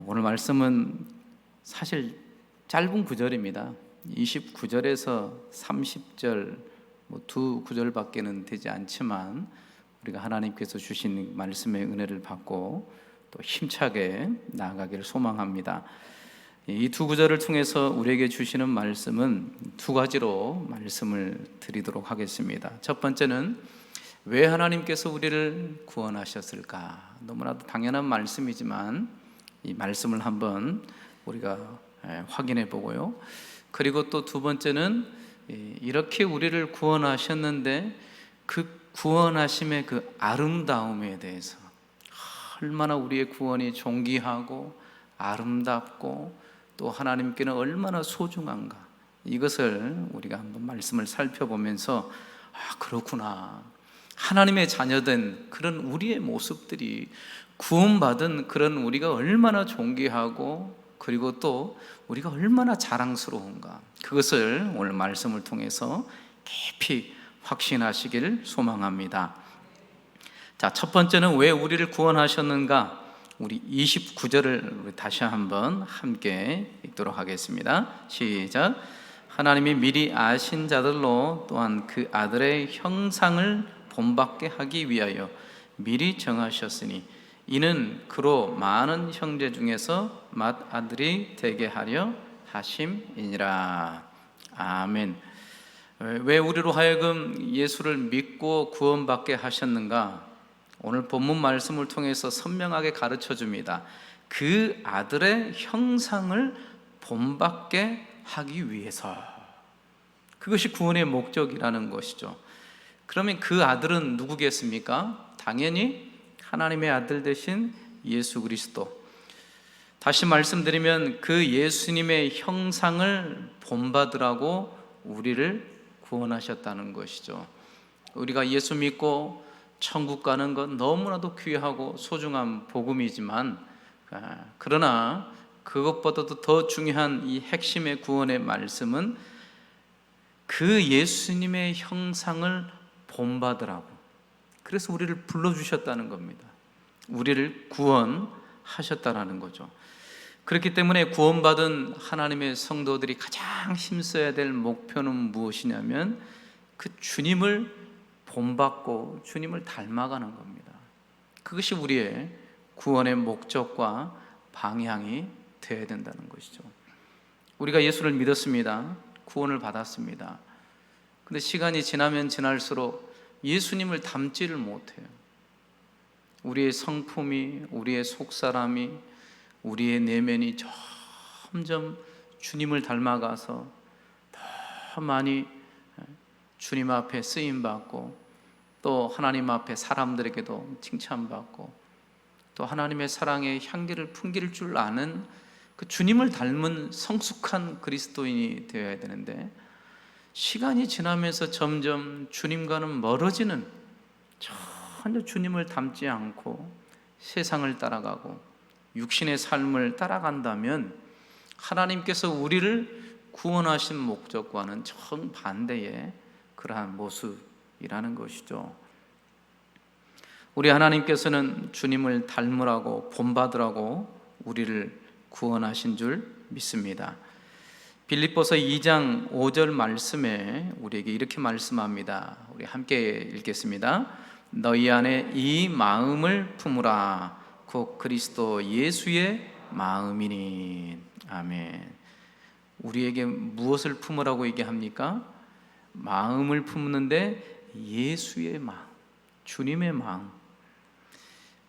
오늘 말씀은 사실 짧은 구절입니다. 29절에서 30절 두 구절밖에는 되지 않지만 우리가 하나님께서 주신 말씀의 은혜를 받고 또 힘차게 나아가기를 소망합니다. 이 두 구절을 통해서 우리에게 주시는 말씀은 두 가지로 말씀을 드리도록 하겠습니다. 첫 번째는 왜 하나님께서 우리를 구원하셨을까? 너무나도 당연한 말씀이지만 이 말씀을 한번 우리가 확인해 보고요. 그리고 또 두 번째는 이렇게 우리를 구원하셨는데 그 구원하심의 그 아름다움에 대해서 얼마나 우리의 구원이 존귀하고 아름답고 또 하나님께는 얼마나 소중한가, 이것을 우리가 한번 말씀을 살펴보면서 그렇구나, 하나님의 자녀된 그런 우리의 모습들이, 구원받은 그런 우리가 얼마나 존귀하고 그리고 또 우리가 얼마나 자랑스러운가, 그것을 오늘 말씀을 통해서 깊이 확신하시길 소망합니다. 자, 첫 번째는 왜 우리를 구원하셨는가? 우리 29절을 다시 한번 함께 읽도록 하겠습니다. 시작. 하나님이 미리 아신 자들로 또한 그 아들의 형상을 본받게 하기 위하여 미리 정하셨으니 이는 그로 많은 형제 중에서 맏아들이 되게 하려 하심이니라. 아멘. 왜 우리로 하여금 예수를 믿고 구원받게 하셨는가? 오늘 본문 말씀을 통해서 선명하게 가르쳐 줍니다. 그 아들의 형상을 본받게 하기 위해서. 그것이 구원의 목적이라는 것이죠. 그러면 그 아들은 누구겠습니까? 당연히 하나님의 아들 되신 예수 그리스도. 다시 말씀드리면 그 예수님의 형상을 본받으라고 우리를 구원하셨다는 것이죠. 우리가 예수 믿고 천국 가는 건 너무나도 귀하고 소중한 복음이지만, 그러나 그것보다도 더 중요한 이 핵심의 구원의 말씀은 그 예수님의 형상을 본받으라고, 그래서 우리를 불러주셨다는 겁니다. 우리를 구원하셨다는 거죠. 그렇기 때문에 구원받은 하나님의 성도들이 가장 힘써야 될 목표는 무엇이냐면 그 주님을 본받고 주님을 닮아가는 겁니다. 그것이 우리의 구원의 목적과 방향이 되어야 된다는 것이죠. 우리가 예수를 믿었습니다. 구원을 받았습니다. 근데 시간이 지나면 지날수록 예수님을 닮지를 못해요. 우리의 성품이, 우리의 속사람이, 우리의 내면이 점점 주님을 닮아가서 더 많이 주님 앞에 쓰임받고 또 하나님 앞에 사람들에게도 칭찬받고 또 하나님의 사랑의 향기를 풍길 줄 아는 그 주님을 닮은 성숙한 그리스도인이 되어야 되는데, 시간이 지나면서 점점 주님과는 멀어지는, 전혀 주님을 닮지 않고 세상을 따라가고 육신의 삶을 따라간다면 하나님께서 우리를 구원하신 목적과는 정반대의 그러한 모습이라는 것이죠. 우리 하나님께서는 주님을 닮으라고 본받으라고 우리를 구원하신 줄 믿습니다. 빌립보서 2장 5절 말씀에 우리에게 이렇게 말씀합니다. 우리 함께 읽겠습니다. 너희 안에 이 마음을 품으라. 곧 그리스도 예수의 마음이니. 아멘. 우리에게 무엇을 품으라고 얘기합니까? 마음을 품는데 예수의 마음, 주님의 마음.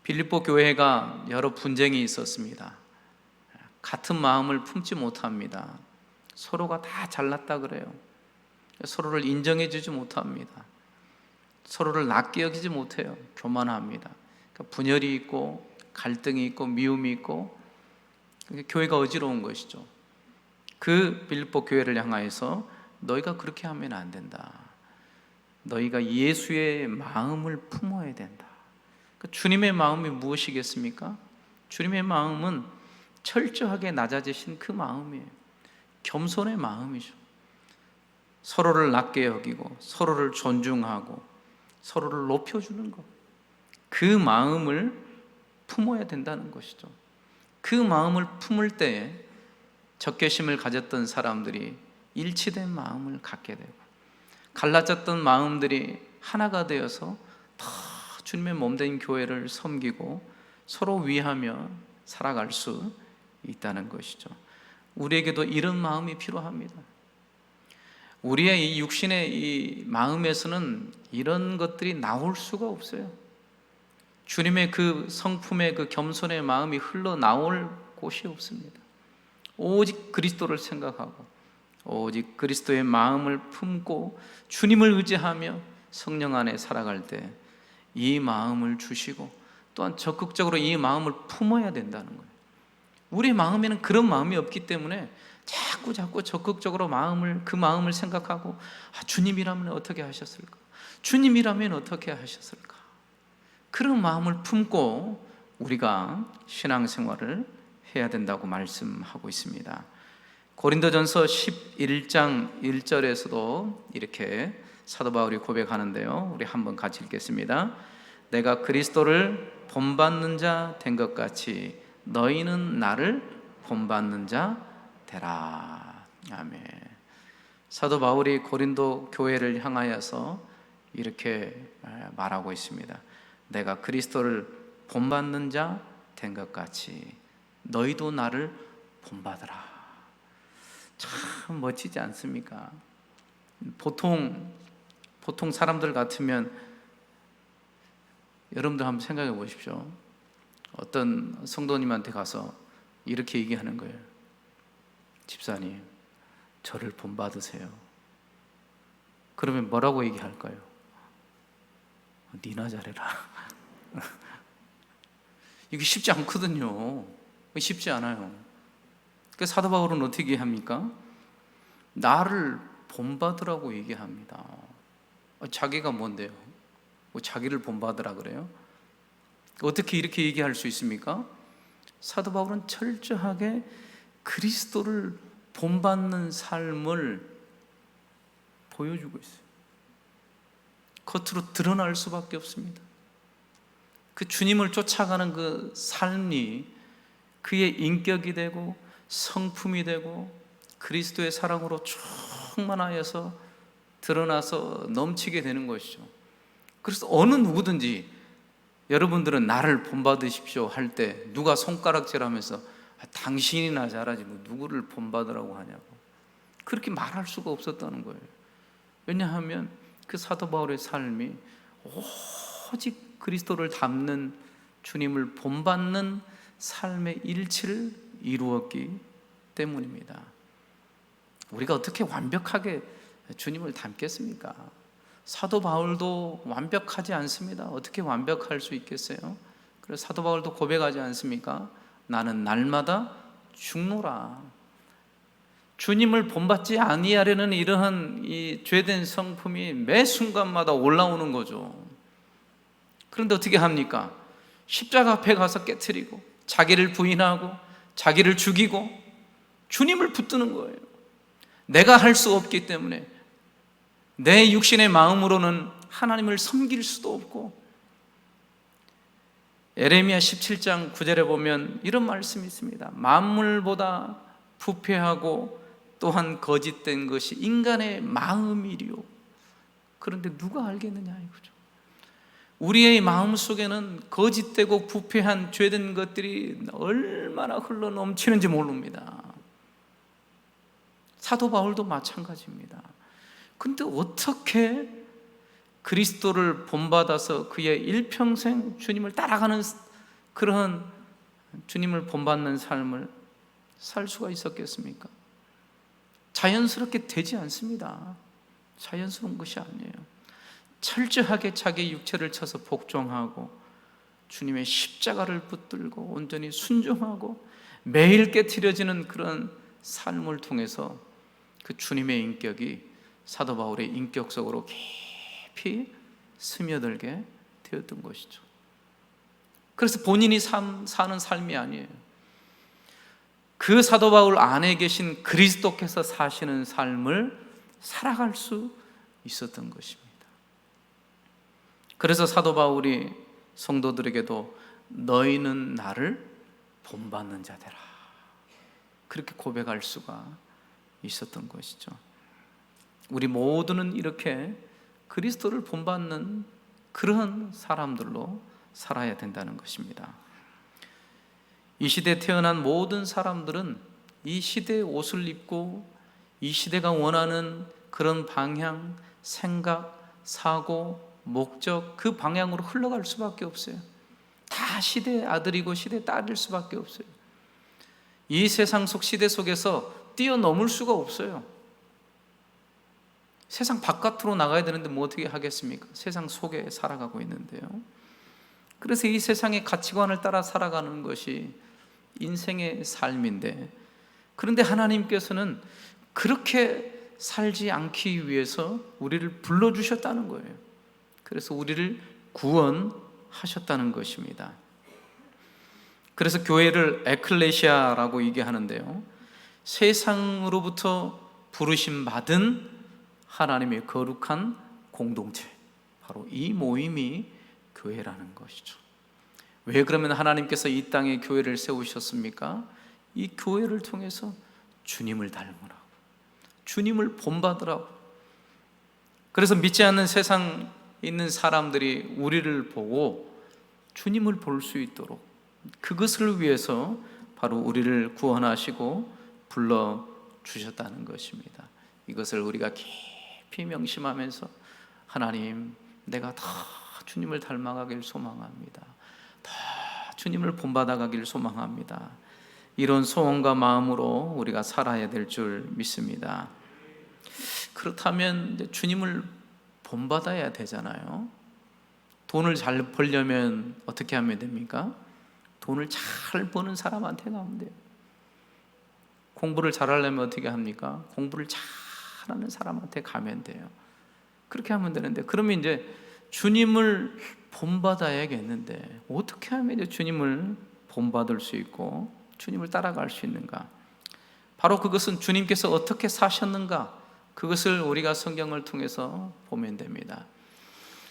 빌립보 교회가 여러 분쟁이 있었습니다. 같은 마음을 품지 못합니다. 서로가 다 잘났다 그래요. 서로를 인정해 주지 못합니다. 서로를 낮게 여기지 못해요. 교만합니다. 그러니까 분열이 있고 갈등이 있고 미움이 있고 교회가 어지러운 것이죠. 그 빌립보 교회를 향하여서 너희가 그렇게 하면 안 된다. 너희가 예수의 마음을 품어야 된다. 주님의 마음이 무엇이겠습니까? 주님의 마음은 철저하게 낮아지신 그 마음이에요. 겸손의 마음이죠. 서로를 낮게 여기고 서로를 존중하고 서로를 높여주는 것, 그 마음을 품어야 된다는 것이죠. 그 마음을 품을 때에 적개심을 가졌던 사람들이 일치된 마음을 갖게 되고, 갈라졌던 마음들이 하나가 되어서 더 주님의 몸된 교회를 섬기고 서로 위하며 살아갈 수 있다는 것이죠. 우리에게도 이런 마음이 필요합니다. 우리의 이 육신의 이 마음에서는 이런 것들이 나올 수가 없어요. 주님의 그 성품의 그 겸손의 마음이 흘러나올 곳이 없습니다. 오직 그리스도를 생각하고 오직 그리스도의 마음을 품고 주님을 의지하며 성령 안에 살아갈 때 이 마음을 주시고 또한 적극적으로 이 마음을 품어야 된다는 거예요. 우리 마음에는 그런 마음이 없기 때문에 자꾸 적극적으로 그 마음을 생각하고, 주님이라면 어떻게 하셨을까? 주님이라면 어떻게 하셨을까? 그런 마음을 품고 우리가 신앙생활을 해야 된다고 말씀하고 있습니다. 고린도전서 11장 1절에서도 이렇게 사도 바울이 고백하는데요, 우리 한번 같이 읽겠습니다. 내가 그리스도를 본받는 자 된 것 같이 너희는 나를 본받는 자 되라. 아멘. 사도 바울이 고린도 교회를 향하여서 이렇게 말하고 있습니다. 내가 그리스도를 본받는 자 된 것 같이 너희도 나를 본받으라. 참 멋지지 않습니까? 보통 사람들 같으면, 여러분들 한번 생각해 보십시오. 어떤 성도님한테 가서 이렇게 얘기하는 거예요. 집사님, 저를 본받으세요. 그러면 뭐라고 얘기할까요? 니나 잘해라. 이게 쉽지 않거든요. 쉽지 않아요. 그래서 사도 바울은 어떻게 합니까? 나를 본받으라고 얘기합니다. 자기가 뭔데요? 자기를 본받으라 그래요? 어떻게 이렇게 얘기할 수 있습니까? 사도 바울은 철저하게 그리스도를 본받는 삶을 보여주고 있어요. 겉으로 드러날 수밖에 없습니다. 그 주님을 쫓아가는 그 삶이 그의 인격이 되고 성품이 되고 그리스도의 사랑으로 충만하여서 드러나서 넘치게 되는 것이죠. 그래서 어느 누구든지, 여러분들은 나를 본받으십시오 할 때 누가 손가락질하면서 당신이나 잘하지 뭐 누구를 본받으라고 하냐고, 그렇게 말할 수가 없었다는 거예요. 왜냐하면 그 사도 바울의 삶이 오직 그리스도를 닮는, 주님을 본받는 삶의 일치를 이루었기 때문입니다. 우리가 어떻게 완벽하게 주님을 닮겠습니까? 사도 바울도 완벽하지 않습니다. 어떻게 완벽할 수 있겠어요? 그래서 사도 바울도 고백하지 않습니까? 나는 날마다 죽노라. 주님을 본받지 아니하려는 이러한 이 죄된 성품이 매 순간마다 올라오는 거죠. 그런데 어떻게 합니까? 십자가 앞에 가서 깨트리고 자기를 부인하고 자기를 죽이고 주님을 붙드는 거예요. 내가 할 수 없기 때문에, 내 육신의 마음으로는 하나님을 섬길 수도 없고, 에레미야 17장 9절에 보면 이런 말씀이 있습니다. 만물보다 부패하고 또한 거짓된 것이 인간의 마음이리요. 그런데 누가 알겠느냐 이거죠. 우리의 마음 속에는 거짓되고 부패한 죄된 것들이 얼마나 흘러 넘치는지 모릅니다. 사도 바울도 마찬가지입니다. 근데 어떻게 그리스도를 본받아서 그의 일평생 주님을 따라가는 그런 주님을 본받는 삶을 살 수가 있었겠습니까? 자연스럽게 되지 않습니다. 자연스러운 것이 아니에요. 철저하게 자기 육체를 쳐서 복종하고 주님의 십자가를 붙들고 온전히 순종하고 매일 깨트려지는 그런 삶을 통해서 그 주님의 인격이 사도 바울의 인격 속으로 깊이 스며들게 되었던 것이죠. 그래서 본인이 사는 삶이 아니에요. 그 사도 바울 안에 계신 그리스도께서 사시는 삶을 살아갈 수 있었던 것입니다. 그래서 사도 바울이 성도들에게도 너희는 나를 본받는 자 되라. 그렇게 고백할 수가 있었던 것이죠. 우리 모두는 이렇게 그리스도를 본받는 그런 사람들로 살아야 된다는 것입니다. 이 시대에 태어난 모든 사람들은 이 시대의 옷을 입고 이 시대가 원하는 그런 방향, 생각, 사고, 목적, 그 방향으로 흘러갈 수밖에 없어요. 다 시대의 아들이고 시대의 딸일 수밖에 없어요. 이 세상 속 시대 속에서 뛰어넘을 수가 없어요. 세상 바깥으로 나가야 되는데 뭐 어떻게 하겠습니까? 세상 속에 살아가고 있는데요. 그래서 이 세상의 가치관을 따라 살아가는 것이 인생의 삶인데, 그런데 하나님께서는 그렇게 살지 않기 위해서 우리를 불러주셨다는 거예요. 그래서 우리를 구원하셨다는 것입니다. 그래서 교회를 에클레시아라고 얘기하는데요, 세상으로부터 부르심 받은 하나님의 거룩한 공동체, 바로 이 모임이 교회라는 것이죠. 왜 그러면 하나님께서 이 땅에 교회를 세우셨습니까? 이 교회를 통해서 주님을 닮으라고, 주님을 본받으라고. 그래서 믿지 않는 세상에 있는 사람들이 우리를 보고 주님을 볼 수 있도록, 그것을 위해서 바로 우리를 구원하시고 불러주셨다는 것입니다. 이것을 우리가 깊이 명심하면서, 하나님, 내가 다 주님을 닮아가길 소망합니다. 다 주님을 본받아가길 소망합니다. 이런 소원과 마음으로 우리가 살아야 될 줄 믿습니다. 그렇다면 이제 주님을 본받아야 되잖아요. 돈을 잘 벌려면 어떻게 하면 됩니까? 돈을 잘 버는 사람한테 가면 돼요. 공부를 잘하려면 어떻게 합니까? 공부를 잘하는 사람한테 가면 돼요. 그렇게 하면 되는데, 그러면 이제 주님을 본받아야겠는데 어떻게 하면 이제 주님을 본받을 수 있고 주님을 따라갈 수 있는가? 바로 그것은 주님께서 어떻게 사셨는가, 그것을 우리가 성경을 통해서 보면 됩니다.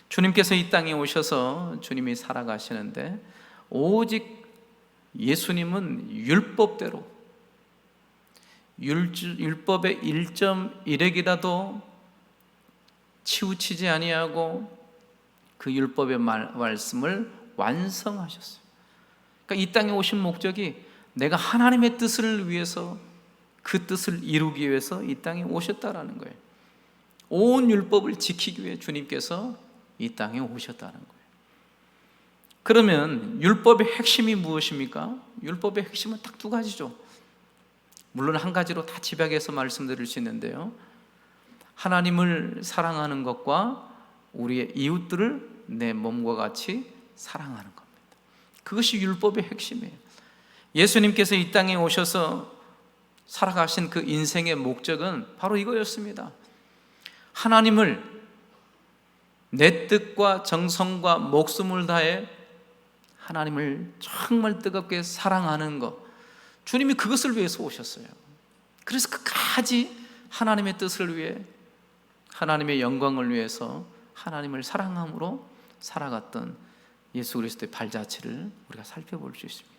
주님께서 이 땅에 오셔서 주님이 살아가시는데, 오직 예수님은 율법대로, 율법의 1.1획이라도 치우치지 아니하고 그 율법의 말씀을 완성하셨어요. 그러니까 이 땅에 오신 목적이 내가 하나님의 뜻을 위해서, 그 뜻을 이루기 위해서 이 땅에 오셨다라는 거예요. 온 율법을 지키기 위해 주님께서 이 땅에 오셨다는 거예요. 그러면 율법의 핵심이 무엇입니까? 율법의 핵심은 딱 두 가지죠. 물론 한 가지로 다 집약해서 말씀드릴 수 있는데요, 하나님을 사랑하는 것과 우리의 이웃들을 내 몸과 같이 사랑하는 겁니다. 그것이 율법의 핵심이에요. 예수님께서 이 땅에 오셔서 살아가신 그 인생의 목적은 바로 이거였습니다. 하나님을 내 뜻과 정성과 목숨을 다해 하나님을 정말 뜨겁게 사랑하는 것, 주님이 그것을 위해서 오셨어요. 그래서 끝까지 하나님의 뜻을 위해, 하나님의 영광을 위해서 하나님을 사랑함으로 살아갔던 예수 그리스도의 발자취를 우리가 살펴볼 수 있습니다.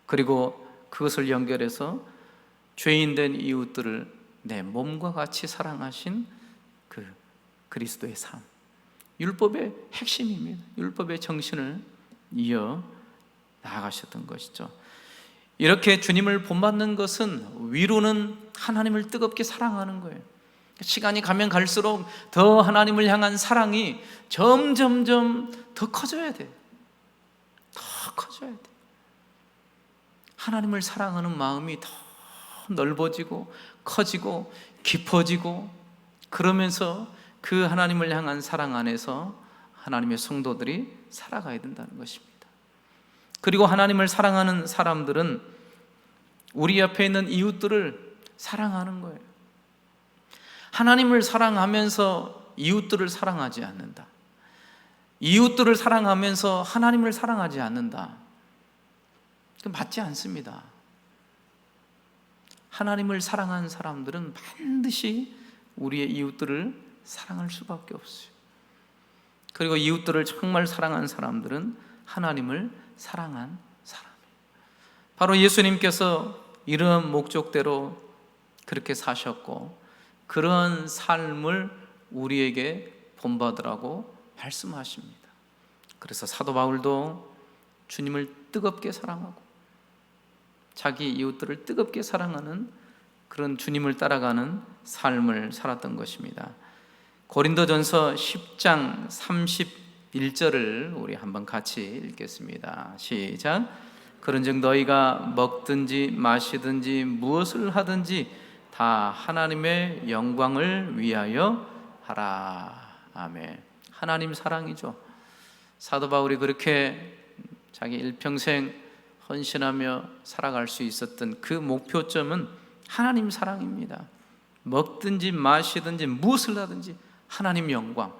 그리고 그것을 연결해서 죄인된 이웃들을 내 몸과 같이 사랑하신 그 그리스도의 삶, 율법의 핵심입니다. 율법의 정신을 이어 나아가셨던 것이죠. 이렇게 주님을 본받는 것은 위로는 하나님을 뜨겁게 사랑하는 거예요. 시간이 가면 갈수록 더 하나님을 향한 사랑이 점점점 더 커져야 돼요. 더 커져야 돼요. 하나님을 사랑하는 마음이 더 넓어지고 커지고 깊어지고, 그러면서 그 하나님을 향한 사랑 안에서 하나님의 성도들이 살아가야 된다는 것입니다. 그리고 하나님을 사랑하는 사람들은 우리 옆에 있는 이웃들을 사랑하는 거예요. 하나님을 사랑하면서 이웃들을 사랑하지 않는다, 이웃들을 사랑하면서 하나님을 사랑하지 않는다, 맞지 않습니다. 하나님을 사랑하는 사람들은 반드시 우리의 이웃들을 사랑할 수밖에 없어요. 그리고 이웃들을 정말 사랑한 사람들은 하나님을 사랑한 사람이에요. 바로 예수님께서 이런 목적대로 그렇게 사셨고 그런 삶을 우리에게 본받으라고 말씀하십니다. 그래서 사도 바울도 주님을 뜨겁게 사랑하고 자기 이웃들을 뜨겁게 사랑하는 그런 주님을 따라가는 삶을 살았던 것입니다. 고린도전서 10장 31절을 우리 한번 같이 읽겠습니다. 시작. 그런즉 너희가 먹든지 마시든지 무엇을 하든지 다 하나님의 영광을 위하여 하라. 아멘. 하나님 사랑이죠. 사도 바울이 그렇게 자기 일평생 헌신하며 살아갈 수 있었던 그 목표점은 하나님 사랑입니다. 먹든지 마시든지 무엇을 하든지 하나님 영광,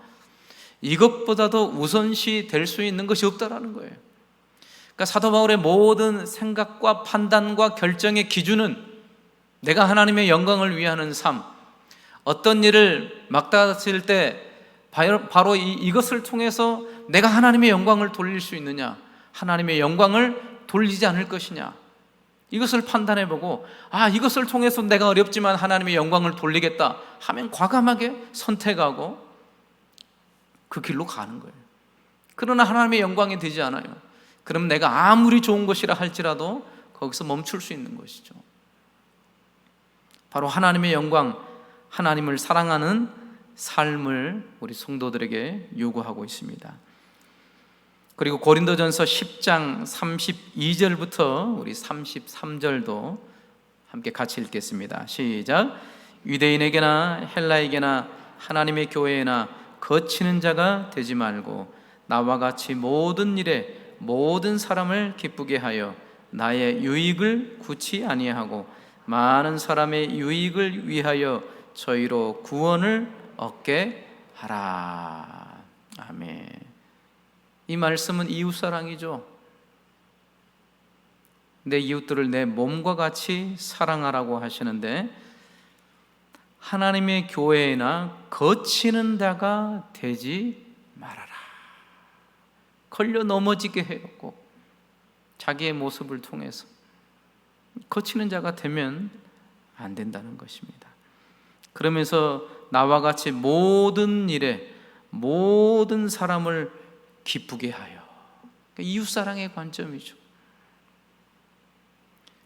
이것보다도 우선시 될 수 있는 것이 없다라는 거예요. 그러니까 사도 바울의 모든 생각과 판단과 결정의 기준은 내가 하나님의 영광을 위하는 삶, 어떤 일을 막다칠 때 바로 이것을 통해서 내가 하나님의 영광을 돌릴 수 있느냐, 하나님의 영광을 돌리지 않을 것이냐, 이것을 판단해보고 이것을 통해서 내가 어렵지만 하나님의 영광을 돌리겠다 하면 과감하게 선택하고 그 길로 가는 거예요. 그러나 하나님의 영광이 되지 않아요. 그럼 내가 아무리 좋은 것이라 할지라도 거기서 멈출 수 있는 것이죠. 바로 하나님의 영광, 하나님을 사랑하는 삶을 우리 성도들에게 요구하고 있습니다. 그리고 고린도전서 10장 32절부터 우리 33절도 함께 같이 읽겠습니다. 시작. 유대인에게나 헬라에게나 하나님의 교회에나 거치는 자가 되지 말고 나와 같이 모든 일에 모든 사람을 기쁘게 하여 나의 유익을 구치 아니하고 많은 사람의 유익을 위하여 저희로 구원을 얻게 하라. 아멘. 이 말씀은 이웃사랑이죠. 내 이웃들을 내 몸과 같이 사랑하라고 하시는데 하나님의 교회나 거치는 자가 되지 말아라. 걸려 넘어지게 해요. 꼭 자기의 모습을 통해서 거치는 자가 되면 안 된다는 것입니다. 그러면서 나와 같이 모든 일에 모든 사람을 기쁘게 하여, 이웃사랑의 관점이죠.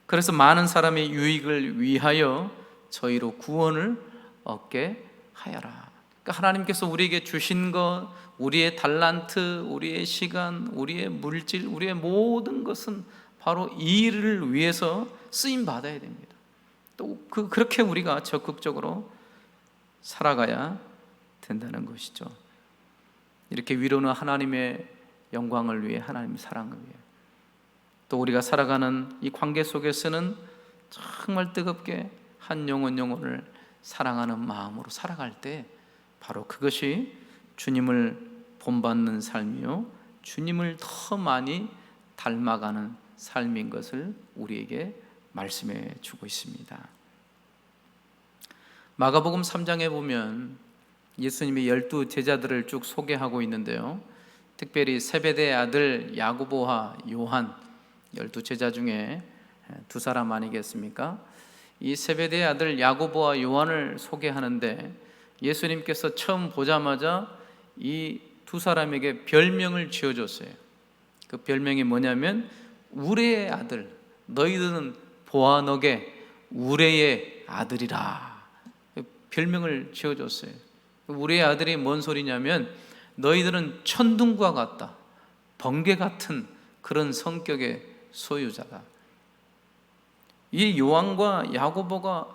그래서 많은 사람의 유익을 위하여 저희로 구원을 얻게 하여라. 그러니까 하나님께서 우리에게 주신 것, 우리의 달란트, 우리의 시간, 우리의 물질, 우리의 모든 것은 바로 이 일을 위해서 쓰임 받아야 됩니다. 또 그렇게 우리가 적극적으로 살아가야 된다는 것이죠. 이렇게 위로는 하나님의 영광을 위해, 하나님의 사랑을 위해, 또 우리가 살아가는 이 관계 속에서는 정말 뜨겁게 한 영혼을 사랑하는 마음으로 살아갈 때 바로 그것이 주님을 본받는 삶이요, 주님을 더 많이 닮아가는 삶인 것을 우리에게 말씀해 주고 있습니다. 마가복음 3장에 보면 예수님이 12 제자들을 쭉 소개하고 있는데요, 특별히 세베대의 아들 야고보와 요한, 12 제자 중에 두 사람 아니겠습니까? 이 세베대의 아들 야고보와 요한을 소개하는데 예수님께서 처음 보자마자 이 두 사람에게 별명을 지어줬어요. 그 별명이 뭐냐면 우레의 아들, 너희들은 보아너게 우레의 아들이라, 별명을 지어줬어요. 우레의 아들이 뭔 소리냐면 너희들은 천둥과 같다, 번개 같은 그런 성격의 소유자다. 이 요한과 야고보가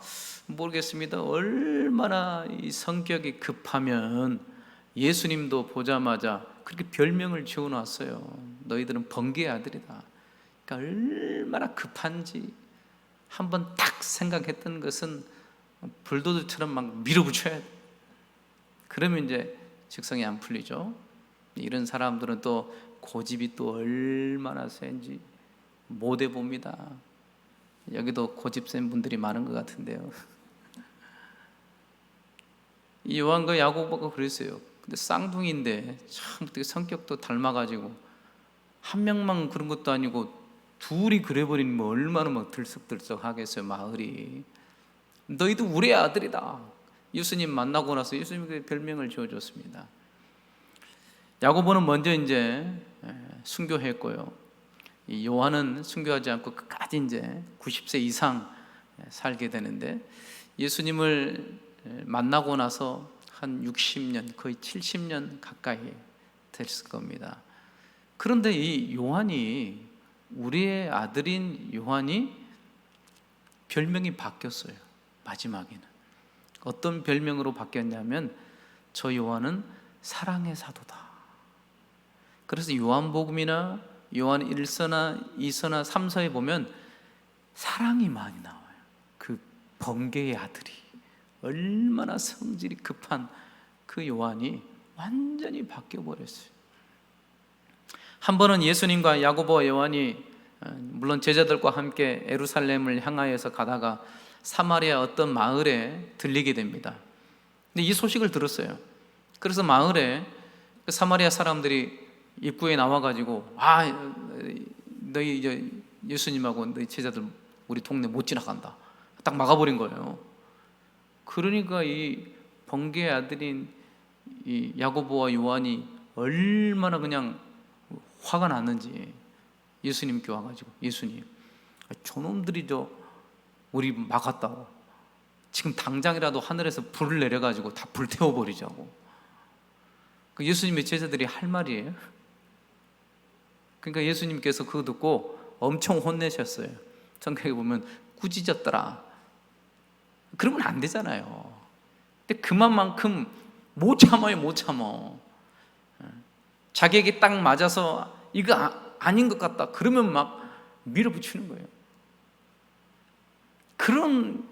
모르겠습니다. 얼마나 이 성격이 급하면 예수님도 보자마자 그렇게 별명을 지어놨어요. 너희들은 번개의 아들이다. 그러니까 얼마나 급한지 한번 딱 생각했던 것은 불도저처럼 막 밀어붙여야 돼. 그러면 이제 직성이 안 풀리죠. 이런 사람들은 또 고집이 또 얼마나 센지 못 해봅니다. 여기도 고집 센 분들이 많은 것 같은데요. 이 요한과 야고보가 그랬어요. 근데 쌍둥이인데 참 성격도 닮아가지고 한 명만 그런 것도 아니고 둘이 그래버리면 뭐 얼마나 막 들썩들썩 하겠어요, 마을이. 너희도 우리 아들이다. 예수님 만나고 나서 예수님께 별명을 지어줬습니다. 야고보는 먼저 이제 순교했고요. 이 요한은 순교하지 않고 끝까지 이제 90세 이상 살게 되는데, 예수님을 만나고 나서 한 60년, 거의 70년 가까이 됐을 겁니다. 그런데 이 요한이, 우리의 아들인 요한이 별명이 바뀌었어요. 마지막에는 어떤 별명으로 바뀌었냐면, 저 요한은 사랑의 사도다. 그래서 요한복음이나 요한 1서나 2서나 3서에 보면 사랑이 많이 나와요. 그 번개의 아들이, 얼마나 성질이 급한 그 요한이 완전히 바뀌어버렸어요. 한 번은 예수님과 야고보와 요한이 물론 제자들과 함께 예루살렘을 향하여서 가다가 사마리아 어떤 마을에 들리게 됩니다. 근데 이 소식을 들었어요. 그래서 마을에 그 사마리아 사람들이 입구에 나와가지고, 너희 이제 예수님하고 너희 제자들 우리 동네 못 지나간다, 딱 막아버린 거예요. 그러니까 이 번개의 아들인 이 야고보와 요한이 얼마나 그냥 화가 났는지, 예수님께 와가지고, 예수님, 저놈들이 우리 막았다고, 지금 당장이라도 하늘에서 불을 내려가지고 다 불태워버리자고. 그 예수님의 제자들이 할 말이에요. 그러니까 예수님께서 그거 듣고 엄청 혼내셨어요. 성경에 보면 꾸짖었더라. 그러면 안 되잖아요. 근데 그만큼 못 참아요, 못 참어. 자기에게 딱 맞아서 이거 아닌 것 같다 그러면 막 밀어붙이는 거예요. 그런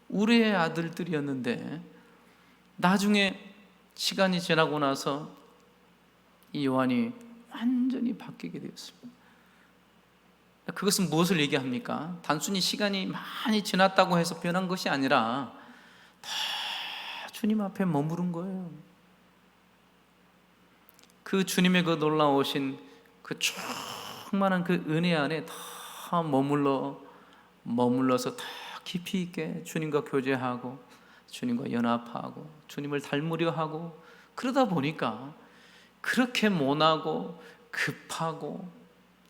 우리의 아들들이었는데, 나중에 시간이 지나고 나서 이 요한이 완전히 바뀌게 되었습니다. 그것은 무엇을 얘기합니까? 단순히 시간이 많이 지났다고 해서 변한 것이 아니라 다 주님 앞에 머무른 거예요. 그 주님의 그 놀라우신 그 충만한 그 은혜 안에 다 머물러서 다 깊이 있게 주님과 교제하고 주님과 연합하고 주님을 닮으려 하고, 그러다 보니까 그렇게 모나고 급하고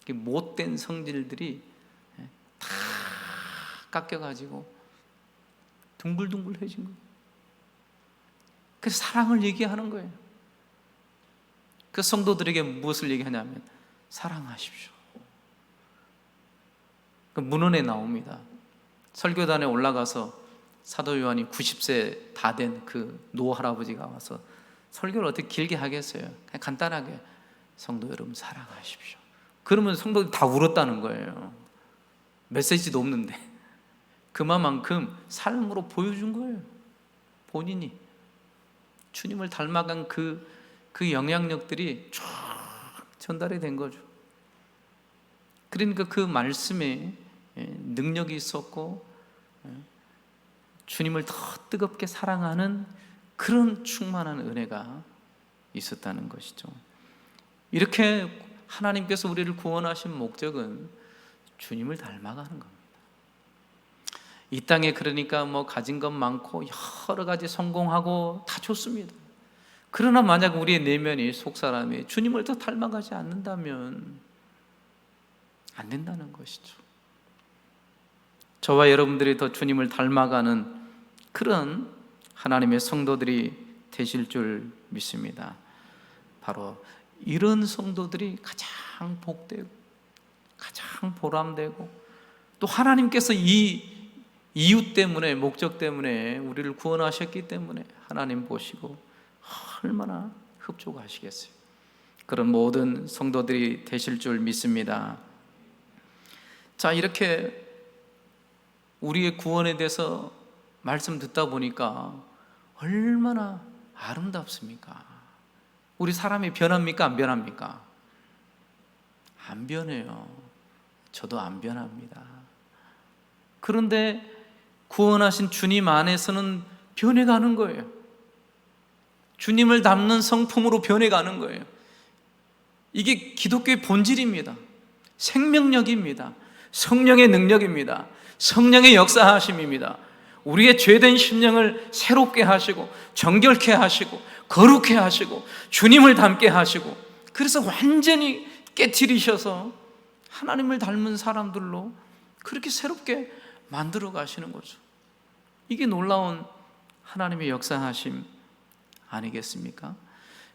못된 성질들이 다 깎여가지고 둥글둥글해진 거예요. 그래서 사랑을 얘기하는 거예요. 그 성도들에게 무엇을 얘기하냐면 사랑하십시오. 그 문헌에 나옵니다. 설교단에 올라가서 사도 요한이 90세 다 된 그 노 할아버지가 와서 설교를 어떻게 길게 하겠어요? 그냥 간단하게, 성도 여러분 사랑하십시오. 그러면 성도들이 다 울었다는 거예요. 메시지도 없는데 그만큼 삶으로 보여준 거예요. 본인이 주님을 닮아간 그 영향력들이 쫙 전달이 된 거죠. 그러니까 그 말씀에 능력이 있었고 주님을 더 뜨겁게 사랑하는 그런 충만한 은혜가 있었다는 것이죠. 이렇게 하나님께서 우리를 구원하신 목적은 주님을 닮아가는 겁니다. 이 땅에 그러니까 가진 것 많고 여러 가지 성공하고 다 좋습니다. 그러나 만약 우리의 내면이, 속사람이 주님을 더 닮아가지 않는다면 안 된다는 것이죠. 저와 여러분들이 더 주님을 닮아가는 그런 하나님의 성도들이 되실 줄 믿습니다. 바로 이런 성도들이 가장 복되고 가장 보람되고, 또 하나님께서 이 이유 때문에, 목적 때문에 우리를 구원하셨기 때문에 하나님 보시고 얼마나 흡족하시겠어요. 그런 모든 성도들이 되실 줄 믿습니다. 자, 이렇게 우리의 구원에 대해서 말씀 듣다 보니까 얼마나 아름답습니까? 우리 사람이 변합니까? 안 변합니까? 안 변해요. 저도 안 변합니다. 그런데 구원하신 주님 안에서는 변해가는 거예요. 주님을 닮는 성품으로 변해가는 거예요. 이게 기독교의 본질입니다. 생명력입니다. 성령의 능력입니다. 성령의 역사하심입니다. 우리의 죄된 심령을 새롭게 하시고 정결케 하시고 거룩해 하시고 주님을 닮게 하시고, 그래서 완전히 깨트리셔서 하나님을 닮은 사람들로 그렇게 새롭게 만들어 가시는 거죠. 이게 놀라운 하나님의 역사하심 아니겠습니까?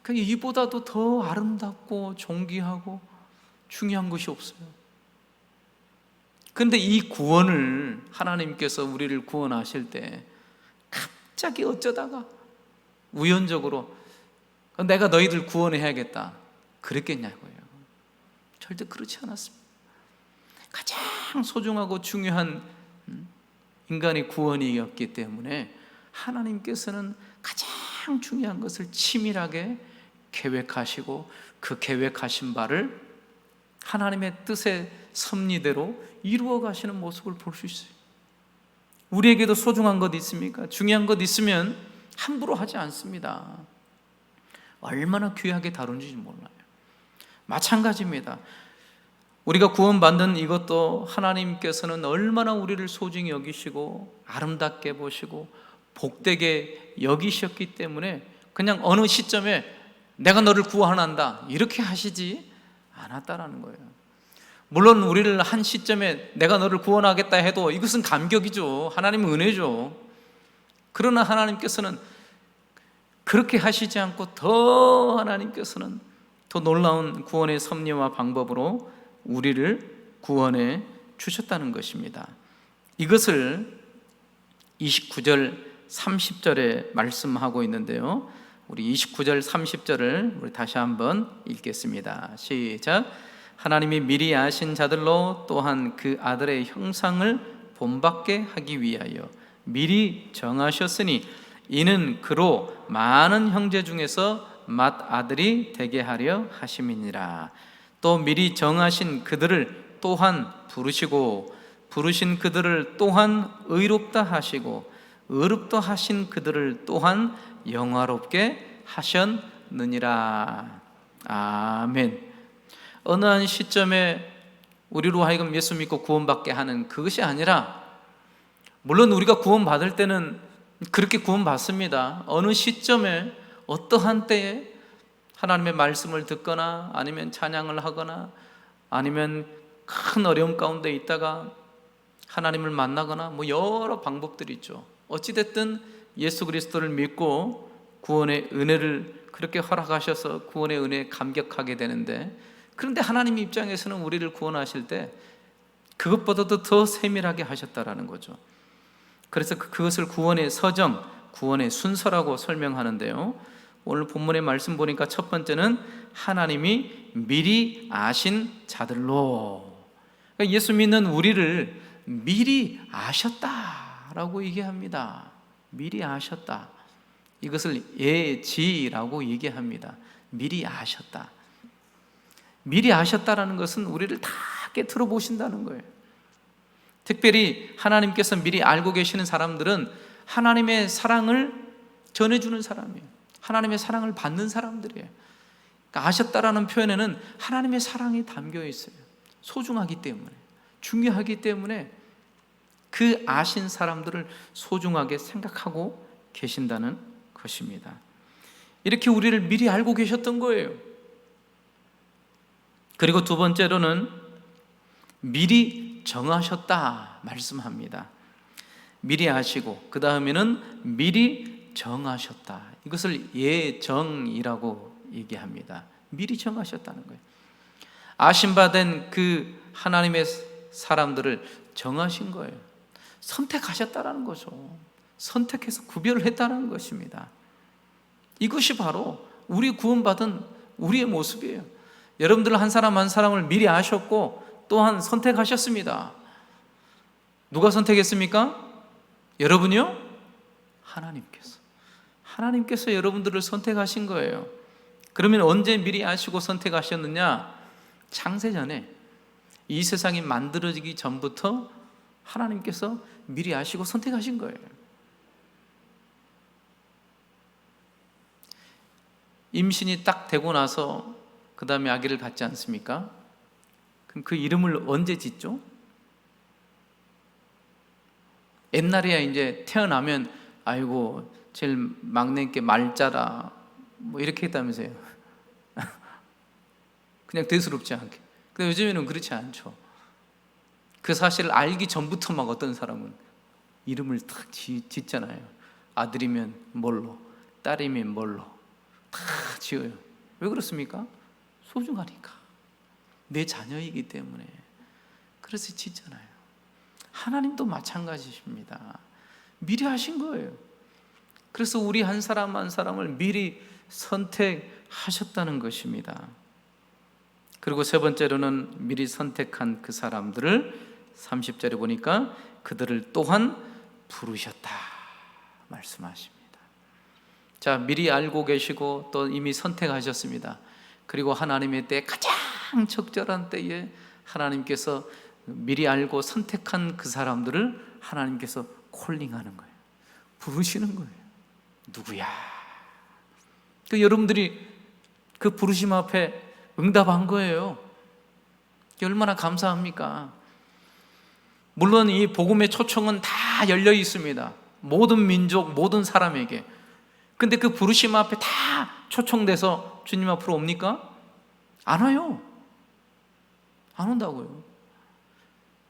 그러니까 이보다도 더 아름답고 존귀하고 중요한 것이 없어요. 그런데 이 구원을, 하나님께서 우리를 구원하실 때 갑자기 어쩌다가 우연적으로 내가 너희들 구원해야겠다 그랬겠냐고요. 절대 그렇지 않았습니다. 가장 소중하고 중요한 인간의 구원이었기 때문에 하나님께서는 가장 중요한 것을 치밀하게 계획하시고, 그 계획하신 바를 하나님의 뜻의 섭리대로 이루어 가시는 모습을 볼 수 있어요. 우리에게도 소중한 것 있습니까? 중요한 것 있으면 함부로 하지 않습니다. 얼마나 귀하게 다룬지 몰라요. 마찬가지입니다. 우리가 구원받는 이것도 하나님께서는 얼마나 우리를 소중히 여기시고 아름답게 보시고 복되게 여기셨기 때문에 그냥 어느 시점에 내가 너를 구원한다 이렇게 하시지 않았다라는 거예요. 물론 우리를 한 시점에 내가 너를 구원하겠다 해도 이것은 감격이죠. 하나님의 은혜죠. 그러나 하나님께서는 그렇게 하시지 않고 더 하나님께서는 더 놀라운 구원의 섭리와 방법으로 우리를 구원해 주셨다는 것입니다. 이것을 29절 30절에 말씀하고 있는데요, 우리 29절 30절을 우리 다시 한번 읽겠습니다. 시작. 하나님이 미리 아신 자들로 또한 그 아들의 형상을 본받게 하기 위하여 미리 정하셨으니 이는 그로 많은 형제 중에서 맏아들이 되게 하려 하심이니라. 또 미리 정하신 그들을 또한 부르시고 부르신 그들을 또한 의롭다 하시고 의롭다 하신 그들을 또한 영화롭게 하셨느니라. 아멘. 어느 한 시점에 우리로 하여금 예수 믿고 구원받게 하는 그것이 아니라, 물론 우리가 구원받을 때는 그렇게 구원받습니다. 어느 시점에 어떠한 때에 하나님의 말씀을 듣거나 아니면 찬양을 하거나 아니면 큰 어려움 가운데 있다가 하나님을 만나거나 뭐 여러 방법들이 있죠. 어찌됐든 예수 그리스도를 믿고 구원의 은혜를 그렇게 허락하셔서 구원의 은혜에 감격하게 되는데, 그런데 하나님 입장에서는 우리를 구원하실 때 그것보다도 더 세밀하게 하셨다라는 거죠. 그래서 그것을 구원의 서정, 구원의 순서라고 설명하는데요, 오늘 본문의 말씀 보니까 첫 번째는 하나님이 미리 아신 자들로, 그러니까 예수 믿는 우리를 미리 아셨다라고 얘기합니다. 미리 아셨다. 이것을 예지라고 얘기합니다. 미리 아셨다. 미리 아셨다라는 것은 우리를 다 깨트려 보신다는 거예요. 특별히 하나님께서 미리 알고 계시는 사람들은 하나님의 사랑을 전해주는 사람이에요. 하나님의 사랑을 받는 사람들이에요. 그러니까 아셨다라는 표현에는 하나님의 사랑이 담겨 있어요. 소중하기 때문에, 중요하기 때문에 그 아신 사람들을 소중하게 생각하고 계신다는 것입니다. 이렇게 우리를 미리 알고 계셨던 거예요. 그리고 두 번째로는 미리 정하셨다 말씀합니다. 미리 아시고 그 다음에는 미리 정하셨다. 이것을 예정이라고 얘기합니다. 미리 정하셨다는 거예요. 아심받은 그 하나님의 사람들을 정하신 거예요. 선택하셨다는 거죠. 선택해서 구별을 했다는 것입니다. 이것이 바로 우리 구원받은 우리의 모습이에요. 여러분들 한 사람 한 사람을 미리 아셨고 또한 선택하셨습니다. 누가 선택했습니까? 여러분이요? 하나님께서 여러분들을 선택하신 거예요. 그러면 언제 미리 아시고 선택하셨느냐? 창세전에, 이 세상이 만들어지기 전부터 하나님께서 미리 아시고 선택하신 거예요. 임신이 딱 되고 나서 그 다음에 아기를 갖지 않습니까? 그럼 그 이름을 언제 짓죠? 옛날에야 이제 태어나면 아이고 제일 막내께 말자라 뭐 이렇게 했다면서요. 그냥 대수롭지 않게. 근데 요즘에는 그렇지 않죠. 그 사실을 알기 전부터 막 어떤 사람은 이름을 탁 짓잖아요. 아들이면 뭘로, 딸이면 뭘로 다 지어요. 왜 그렇습니까? 소중하니까. 내 자녀이기 때문에. 그래서 짓잖아요. 하나님도 마찬가지십니다. 미리 하신 거예요. 그래서 우리 한 사람 한 사람을 미리 선택하셨다는 것입니다. 그리고 세 번째로는 미리 선택한 그 사람들을 30절에 보니까 그들을 또한 부르셨다 말씀하십니다. 자, 미리 알고 계시고 또 이미 선택하셨습니다. 그리고 하나님의 때 가장 적절한 때에 하나님께서 미리 알고 선택한 그 사람들을 하나님께서 콜링하는 거예요. 부르시는 거예요. 누구야? 여러분들이 그 부르심 앞에 응답한 거예요. 얼마나 감사합니까? 물론 이 복음의 초청은 다 열려 있습니다. 모든 민족, 모든 사람에게. 근데 그 부르심 앞에 다 초청돼서 주님 앞으로 옵니까? 안 와요. 안 온다고요.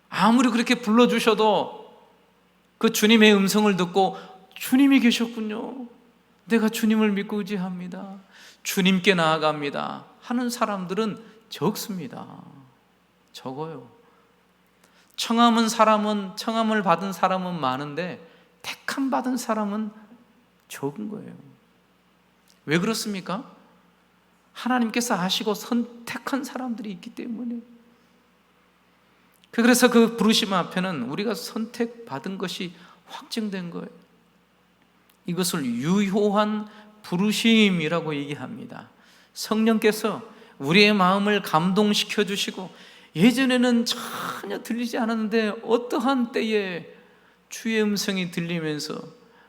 아무리 그렇게 불러주셔도 그 주님의 음성을 듣고 주님이 계셨군요, 내가 주님을 믿고 의지합니다, 주님께 나아갑니다 하는 사람들은 적습니다. 적어요. 청함을 받은 사람은 많은데 택함 받은 사람은 적은 거예요. 왜 그렇습니까? 하나님께서 아시고 선택한 사람들이 있기 때문에. 그래서 그 부르심 앞에는 우리가 선택받은 것이 확증된 거예요. 이것을 유효한 부르심이라고 얘기합니다. 성령께서 우리의 마음을 감동시켜 주시고, 예전에는 전혀 들리지 않았는데 어떠한 때에 주의 음성이 들리면서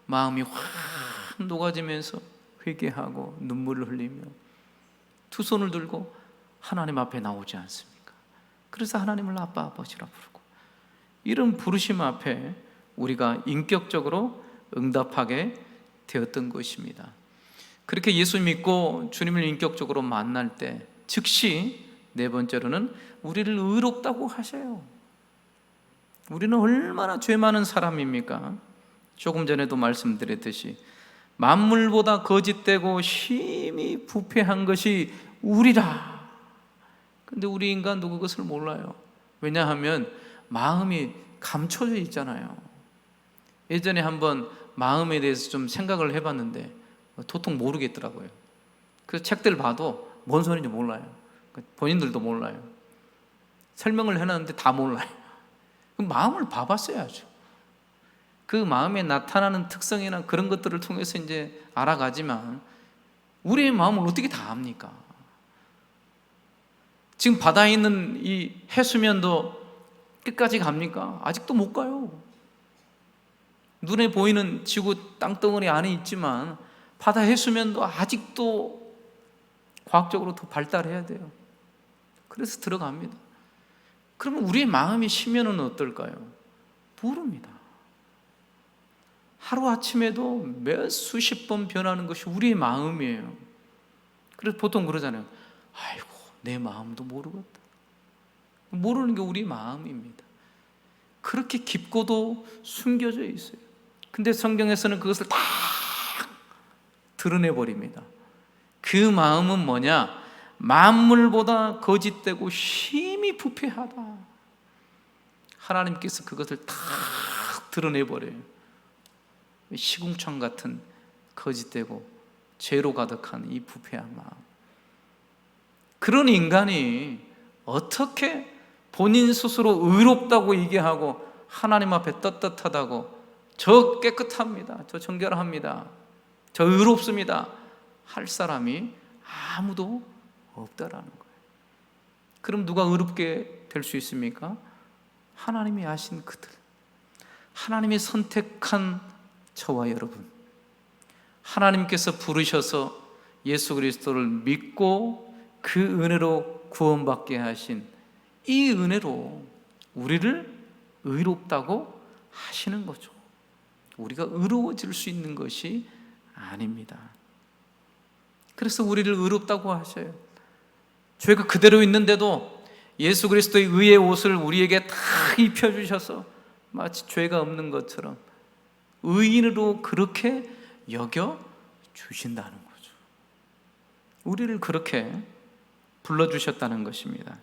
마음이 확 녹아지면서 회개하고 눈물을 흘리며 두 손을 들고 하나님 앞에 나오지 않습니까? 그래서 하나님을 아빠 아버지라 부르고, 이런 부르심 앞에 우리가 인격적으로 응답하게 되었던 것입니다. 그렇게 예수 믿고 주님을 인격적으로 만날 때 즉시 네 번째로는 우리를 의롭다고 하셔요. 우리는 얼마나 죄 많은 사람입니까? 조금 전에도 말씀드렸듯이 만물보다 거짓되고 심히 부패한 것이 우리라. 근데 우리 인간도 그것을 몰라요. 왜냐하면 마음이 감춰져 있잖아요. 예전에 한번 마음에 대해서 좀 생각을 해봤는데 도통 모르겠더라고요. 그래서 책들 봐도 뭔 소리인지 몰라요. 본인들도 몰라요. 설명을 해놨는데 다 몰라요. 그럼 마음을 봐봤어야죠. 그 마음에 나타나는 특성이나 그런 것들을 통해서 이제 알아가지만 우리의 마음을 어떻게 다 압니까? 지금 바다에 있는 이 해수면도 끝까지 갑니까? 아직도 못 가요. 눈에 보이는 지구 땅덩어리 안에 있지만 바다 해수면도 아직도 과학적으로 더 발달해야 돼요. 그래서 들어갑니다. 그러면 우리의 마음이 쉬면은 어떨까요? 모릅니다. 하루아침에도 몇 수십 번 변하는 것이 우리의 마음이에요. 그래서 보통 그러잖아요. 아이고, 내 마음도 모르겠다. 모르는 게 우리 마음입니다. 그렇게 깊고도 숨겨져 있어요. 근데 성경에서는 그것을 다 드러내버립니다. 그 마음은 뭐냐? 만물보다 거짓되고 심히 부패하다. 하나님께서 그것을 다 드러내버려요. 시궁창 같은 거짓되고 죄로 가득한 이 부패한 마음. 그런 인간이 어떻게 본인 스스로 의롭다고 얘기하고 하나님 앞에 떳떳하다고, 저 깨끗합니다, 저 정결합니다, 저 의롭습니다 할 사람이 아무도 없다라는 거예요. 그럼 누가 의롭게 될 수 있습니까? 하나님이 아신 그들, 하나님이 선택한 저와 여러분, 하나님께서 부르셔서 예수 그리스도를 믿고 그 은혜로 구원받게 하신 이 은혜로 우리를 의롭다고 하시는 거죠. 우리가 의로워질 수 있는 것이 아닙니다. 그래서 우리를 의롭다고 하셔요. 죄가 그대로 있는데도 예수 그리스도의 의의 옷을 우리에게 다 입혀주셔서 마치 죄가 없는 것처럼 의인으로 그렇게 여겨주신다는 거죠. 우리를 그렇게 불러주셨다는 것입니다.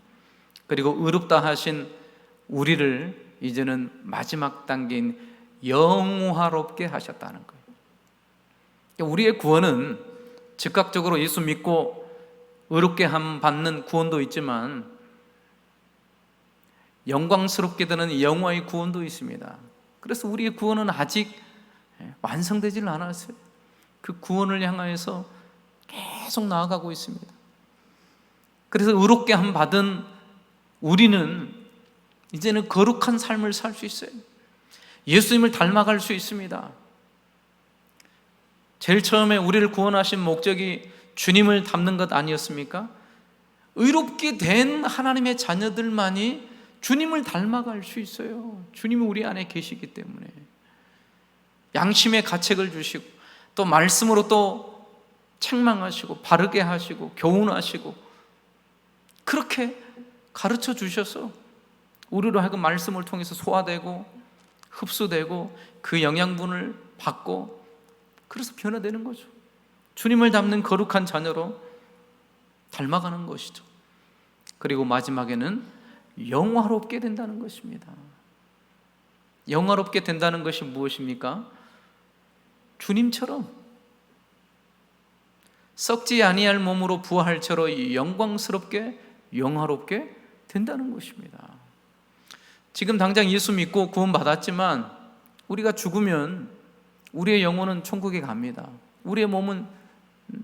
그리고 의롭다 하신 우리를 이제는 마지막 단계인 영화롭게 하셨다는 거예요. 우리의 구원은 즉각적으로 예수 믿고 의롭게 함 받는 구원도 있지만 영광스럽게 되는 영화의 구원도 있습니다. 그래서 우리의 구원은 아직 완성되질 않았어요. 그 구원을 향하여서 계속 나아가고 있습니다. 그래서 의롭게 함 받은 우리는 이제는 거룩한 삶을 살 수 있어요. 예수님을 닮아갈 수 있습니다. 제일 처음에 우리를 구원하신 목적이 주님을 닮는 것 아니었습니까? 의롭게 된 하나님의 자녀들만이 주님을 닮아갈 수 있어요. 주님이 우리 안에 계시기 때문에. 양심의 가책을 주시고 또 말씀으로 또 책망하시고 바르게 하시고 교훈하시고 그렇게 가르쳐 주셔서 우리로 하여금 말씀을 통해서 소화되고 흡수되고 그 영양분을 받고 그래서 변화되는 거죠. 주님을 닮는 거룩한 자녀로 닮아가는 것이죠. 그리고 마지막에는 영화롭게 된다는 것입니다. 영화롭게 된다는 것이 무엇입니까? 주님처럼 썩지 아니할 몸으로 부활처럼 영광스럽게 영화롭게 된다는 것입니다. 지금 당장 예수 믿고 구원 받았지만 우리가 죽으면 우리의 영혼은 천국에 갑니다. 우리의 몸은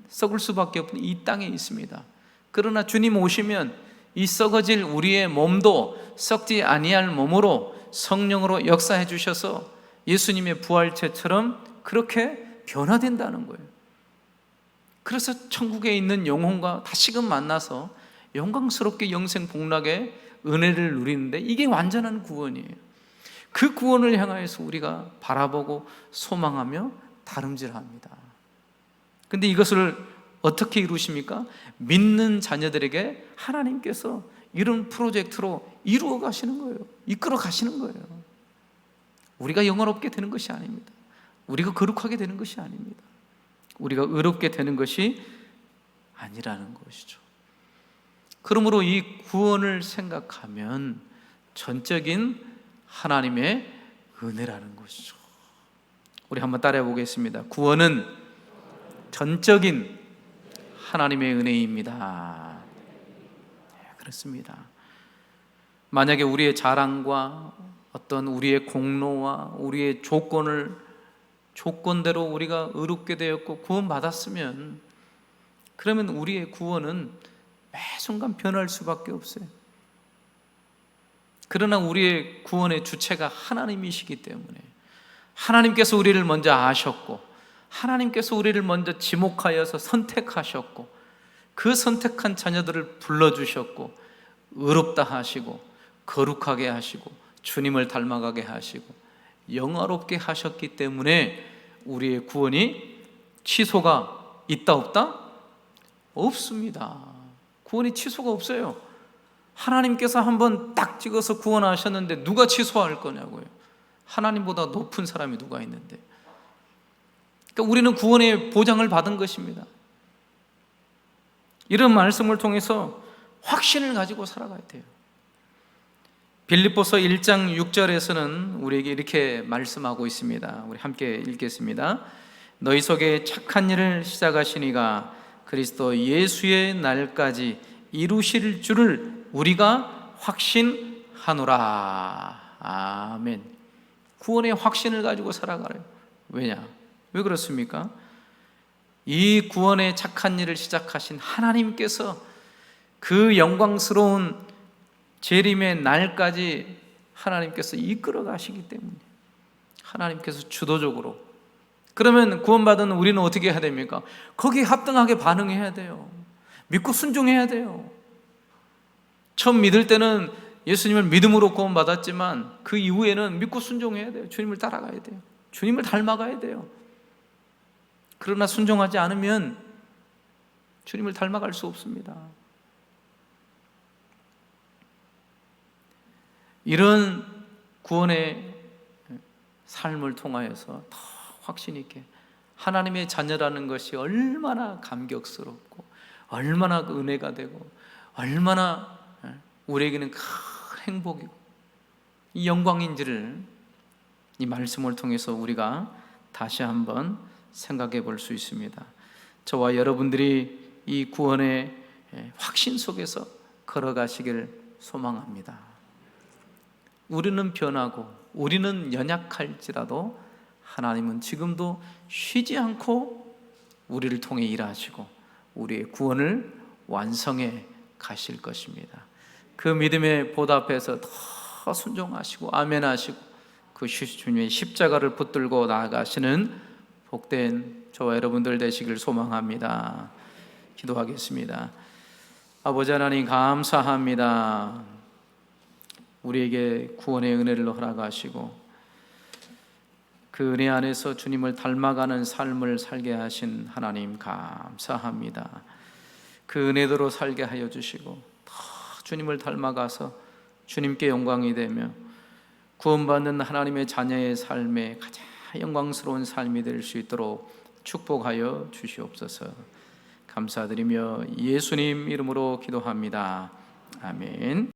썩을 수밖에 없는 이 땅에 있습니다. 그러나 주님 오시면 이 썩어질 우리의 몸도 썩지 아니할 몸으로 성령으로 역사해 주셔서 예수님의 부활체처럼 그렇게 변화된다는 거예요. 그래서 천국에 있는 영혼과 다시금 만나서 영광스럽게 영생 복락의 은혜를 누리는데 이게 완전한 구원이에요. 그 구원을 향하여서 우리가 바라보고 소망하며 다름질합니다. 근데 이것을 어떻게 이루십니까? 믿는 자녀들에게 하나님께서 이런 프로젝트로 이루어 가시는 거예요. 이끌어 가시는 거예요. 우리가 영화롭게 되는 것이 아닙니다. 우리가 거룩하게 되는 것이 아닙니다. 우리가 의롭게 되는 것이 아니라는 것이죠. 그러므로 이 구원을 생각하면 전적인 하나님의 은혜라는 것이죠. 우리 한번 따라해 보겠습니다. 구원은 전적인 하나님의 은혜입니다. 네, 그렇습니다. 만약에 우리의 자랑과 어떤 우리의 공로와 우리의 조건대로 우리가 의롭게 되었고 구원받았으면 그러면 우리의 구원은 매 순간 변할 수밖에 없어요. 그러나 우리의 구원의 주체가 하나님이시기 때문에 하나님께서 우리를 먼저 아셨고 하나님께서 우리를 먼저 지목하여서 선택하셨고 그 선택한 자녀들을 불러주셨고 의롭다 하시고 거룩하게 하시고 주님을 닮아가게 하시고 영화롭게 하셨기 때문에 우리의 구원이 취소가 있다 없다? 없습니다. 구원이 취소가 없어요. 하나님께서 한번 딱 찍어서 구원하셨는데 누가 취소할 거냐고요. 하나님보다 높은 사람이 누가 있는데. 그러니까 우리는 구원의 보장을 받은 것입니다. 이런 말씀을 통해서 확신을 가지고 살아가야 돼요. 빌립보서 1장 6절에서는 우리에게 이렇게 말씀하고 있습니다. 우리 함께 읽겠습니다. 너희 속에 착한 일을 시작하시니가 그리스도 예수의 날까지 이루실 줄을 우리가 확신하노라. 아멘. 구원의 확신을 가지고 살아가래요. 왜냐? 왜 그렇습니까? 이 구원의 착한 일을 시작하신 하나님께서 그 영광스러운 재림의 날까지 하나님께서 이끌어 가시기 때문에 하나님께서 주도적으로. 그러면 구원받은 우리는 어떻게 해야 됩니까? 거기에 합당하게 반응해야 돼요. 믿고 순종해야 돼요. 처음 믿을 때는 예수님을 믿음으로 구원받았지만 그 이후에는 믿고 순종해야 돼요. 주님을 따라가야 돼요. 주님을 닮아가야 돼요. 그러나 순종하지 않으면 주님을 닮아갈 수 없습니다. 이런 구원의 삶을 통하여서 더 확신 있게 하나님의 자녀라는 것이 얼마나 감격스럽고 얼마나 은혜가 되고 얼마나 우리에게는 큰 행복이고 이 영광인지를 이 말씀을 통해서 우리가 다시 한번 생각해 볼 수 있습니다. 저와 여러분들이 이 구원의 확신 속에서 걸어가시길 소망합니다. 우리는 변하고 우리는 연약할지라도 하나님은 지금도 쉬지 않고 우리를 통해 일하시고 우리의 구원을 완성해 가실 것입니다. 그 믿음에 보답해서 더 순종하시고 아멘하시고 그 주님의 십자가를 붙들고 나아가시는 복된 저와 여러분들 되시길 소망합니다. 기도하겠습니다. 아버지 하나님 감사합니다. 우리에게 구원의 은혜를 허락하시고 그 은혜 안에서 주님을 닮아가는 삶을 살게 하신 하나님 감사합니다. 그 은혜대로 살게 하여 주시고 더 주님을 닮아가서 주님께 영광이 되며 구원받는 하나님의 자녀의 삶에 가장 영광스러운 삶이 될 수 있도록 축복하여 주시옵소서. 감사드리며 예수님 이름으로 기도합니다. 아멘.